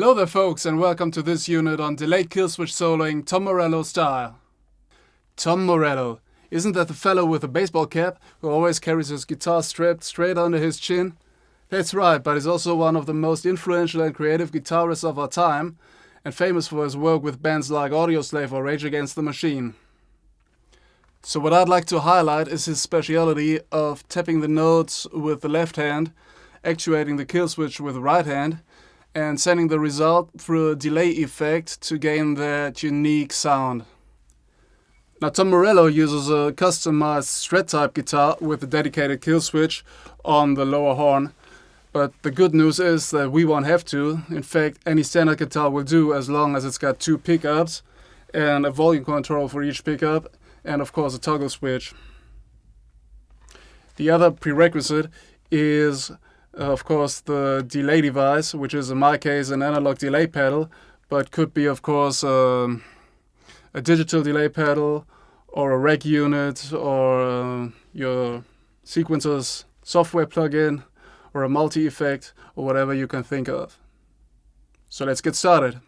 Hello there folks, and welcome to this unit on delayed killswitch soloing Tom Morello style. Tom Morello, isn't that the fellow with the baseball cap who always carries his guitar strapped straight under his chin? That's right, but he's also one of the most influential and creative guitarists of our time, and famous for his work with bands like Audioslave or Rage Against the Machine. So what I'd like to highlight is his speciality of tapping the notes with the left hand, actuating the kill switch with the right hand, and sending the result through a delay effect to gain that unique sound. Now Tom Morello uses a customized Strat type guitar with a dedicated kill switch on the lower horn, but the good news is that we won't have to. In fact, any standard guitar will do as long as it's got two pickups and a volume control for each pickup, and of course a toggle switch. The other prerequisite is of course the delay device, which is in my case an analog delay pedal, but could be of course a digital delay pedal or a reg unit or your sequencer's software plugin or a multi-effect or whatever you can think of. So let's get started.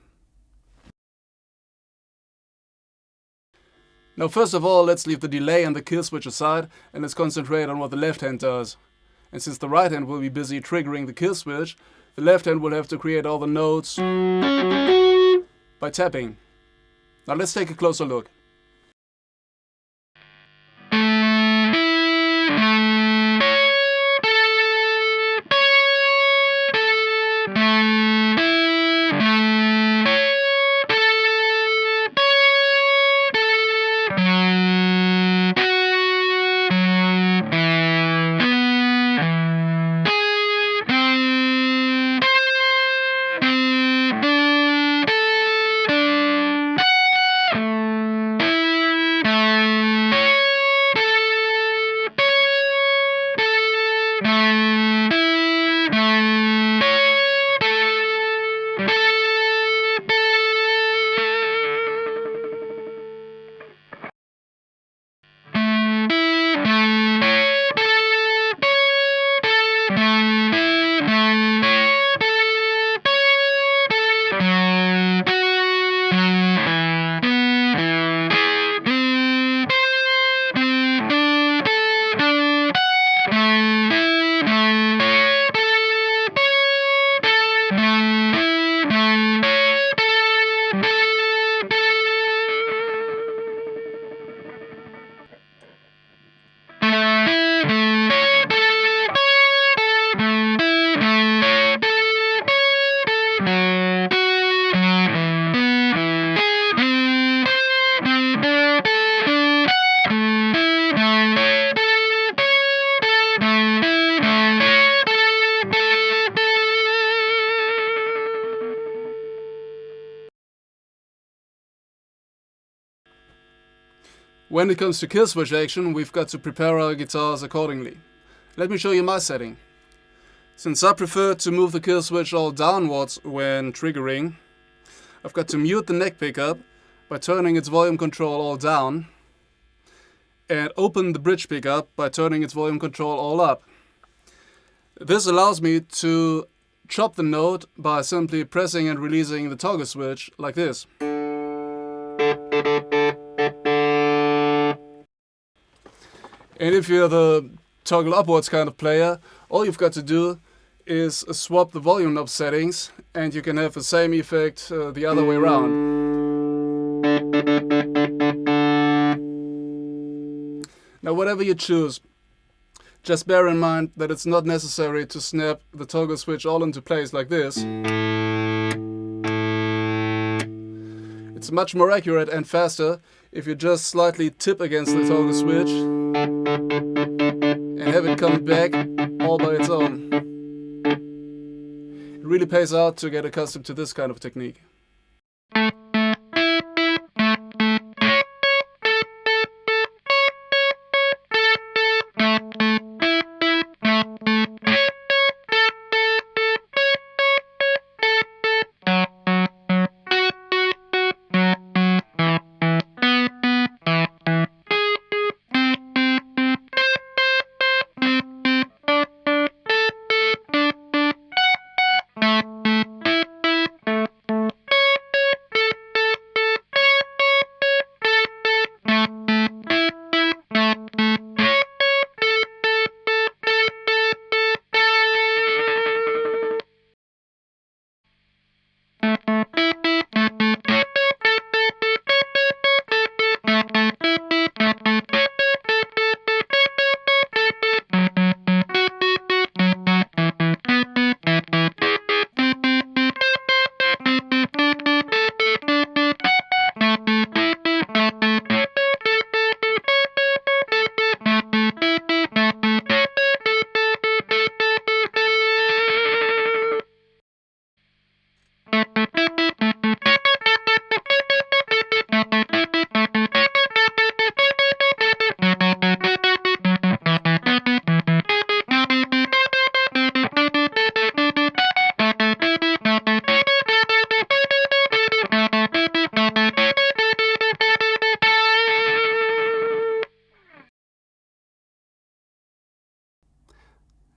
Now first of all, let's leave the delay and the kill switch aside and let's concentrate on what the left hand does. And since the right hand will be busy triggering the kill switch, the left hand will have to create all the notes by tapping. Now let's take a closer look. When it comes to kill switch action, we've got to prepare our guitars accordingly. Let me show you my setting. Since I prefer to move the kill switch all downwards when triggering, I've got to mute the neck pickup by turning its volume control all down and open the bridge pickup by turning its volume control all up. This allows me to chop the note by simply pressing and releasing the toggle switch like this. And if you're the toggle upwards kind of player, all you've got to do is swap the volume knob settings and you can have the same effect the other way around. Now whatever you choose, just bear in mind that it's not necessary to snap the toggle switch all into place like this. It's much more accurate and faster if you just slightly tip against the toggle switch and have it come back all by its own. It really pays out to get accustomed to this kind of technique.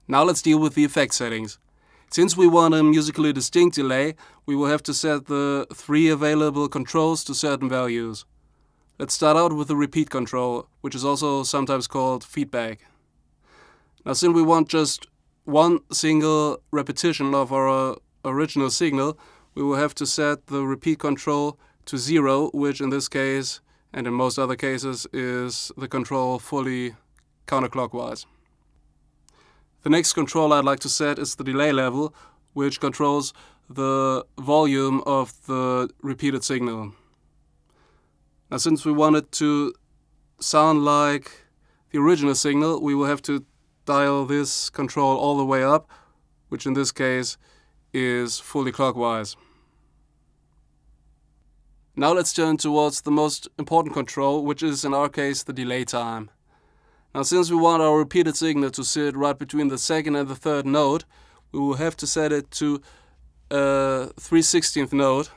Now let's deal with the effect settings. Since we want a musically distinct delay, we will have to set the 3 available controls to certain values. Let's start out with the repeat control, which is also sometimes called feedback. Now, since we want just one single repetition of our original signal, we will have to set the repeat control to 0, which in this case, and in most other cases, is the control fully counterclockwise. The next control I'd like to set is the delay level, which controls the volume of the repeated signal. Now, since we want it to sound like the original signal, we will have to dial this control all the way up, which in this case is fully clockwise. Now let's turn towards the most important control, which is in our case the delay time. Now, since we want our repeated signal to sit right between the second and the third note, we will have to set it to a 3/16th note,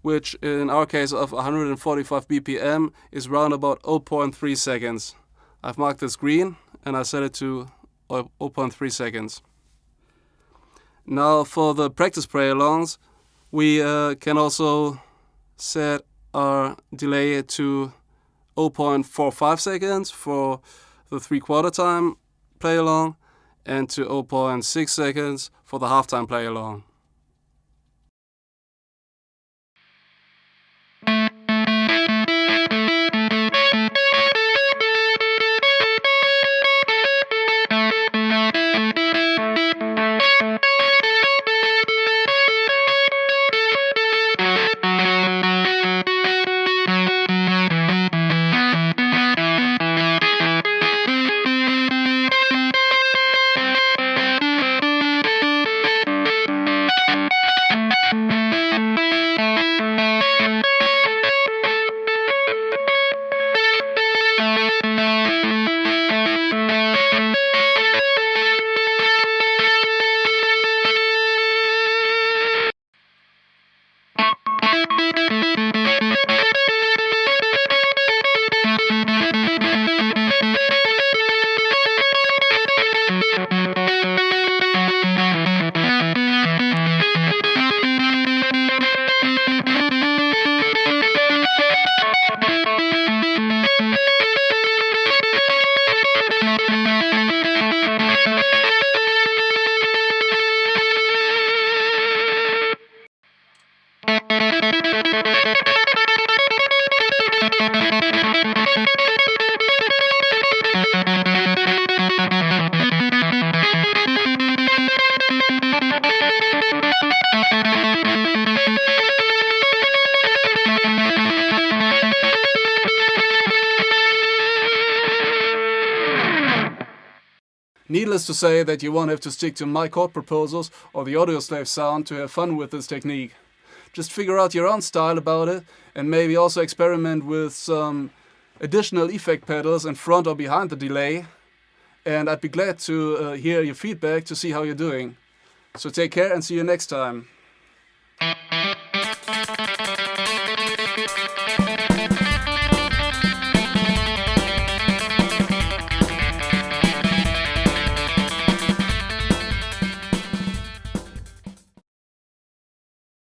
which in our case of 145 BPM is round about 0.3 seconds. I've marked this green and I set it to 0.3 seconds. Now for the practice play-alongs, we can also set our delay to 0.45 seconds for the 3/4 time play-along and to 0.6 seconds for the half-time play-along. Needless to say that you won't have to stick to my chord proposals or the Audioslave sound to have fun with this technique. Just figure out your own style about it and maybe also experiment with some additional effect pedals in front or behind the delay. And I'd be glad to hear your feedback to see how you're doing. So take care and see you next time.